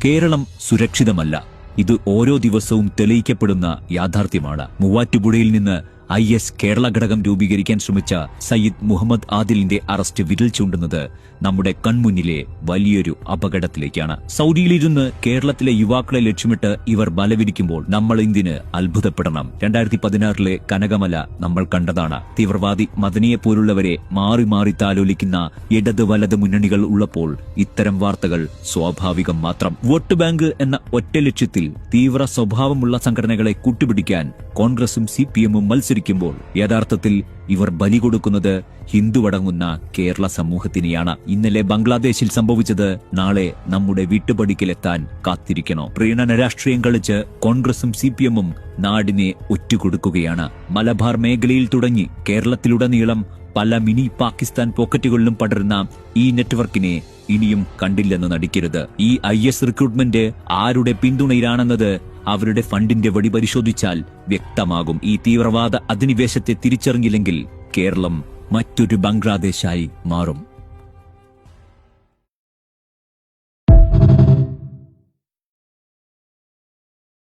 കേരളം സുരക്ഷിതമല്ല. ഇത് ഓരോ ദിവസവും തെളിയിക്കപ്പെടുന്ന യാഥാർത്ഥ്യമാണ്. മൂവാറ്റുപുഴയിൽ നിന്ന് IS കേരള ഘടകം രൂപീകരിക്കാൻ ശ്രമിച്ച സയ്യിദ് മുഹമ്മദ് ആദിലിന്റെ അറസ്റ്റ് വിരൽ ചൂണ്ടുന്നത് നമ്മുടെ കൺമുന്നിലെ വലിയൊരു അപകടത്തിലേക്കാണ്. സൗദിയിലിരുന്ന് കേരളത്തിലെ യുവാക്കളെ ലക്ഷ്യമിട്ട് ഇവർ ബലവിരിക്കുമ്പോൾ നമ്മൾ എന്തിന് അത്ഭുതപ്പെടണം? 2016 കനകമല നമ്മൾ കണ്ടതാണ്. തീവ്രവാദി മദനിയെ പോലുള്ളവരെ മാറി മാറി താലോലിക്കുന്ന ഇടത് വലത് മുന്നണികൾ ഉള്ളപ്പോൾ ഇത്തരം വാർത്തകൾ സ്വാഭാവികം മാത്രം. വോട്ട് ബാങ്ക് എന്ന ഒറ്റ ലക്ഷ്യത്തിൽ തീവ്ര സ്വഭാവമുള്ള സംഘടനകളെ കൂട്ടുപിടിക്കാൻ കോൺഗ്രസും CPM-ഉം മത്സരിക്കുമ്പോൾ യഥാർത്ഥത്തിൽ ഇവർ ബലി കൊടുക്കുന്നത് ഹിന്ദുവടങ്ങുന്ന കേരള സമൂഹത്തിനെയാണ്. ഇന്നലെ ബംഗ്ലാദേശിൽ സംഭവിച്ചത് നാളെ നമ്മുടെ വീട്ടുപടിക്കലെത്താൻ കാത്തിരിക്കണോ? പ്രീണന രാഷ്ട്രീയം കളിച്ച് കോൺഗ്രസും CPM-ഉം നാടിനെ ഒറ്റുകൊടുക്കുകയാണ്. മലബാർ മേഖലയിൽ തുടങ്ങി കേരളത്തിലുടനീളം പല മിനി പാകിസ്ഥാൻ പോക്കറ്റുകളിലും പടരുന്ന ഈ നെറ്റ്വർക്കിനെ ഇനിയും കണ്ടില്ലെന്ന് നടിക്കരുത്. ഈ IS റിക്രൂട്ട്മെന്റ് ആരുടെ പിന്തുണയിലാണെന്നത് അവരുടെ ഫണ്ടിന്റെ വഴി പരിശോധിച്ചാൽ വ്യക്തമാകും. ഈ തീവ്രവാദ അധിനിവേശത്തെ തിരിച്ചറിഞ്ഞില്ലെങ്കിൽ കേരളം മറ്റൊരു ബംഗ്ലാദേശായി മാറും.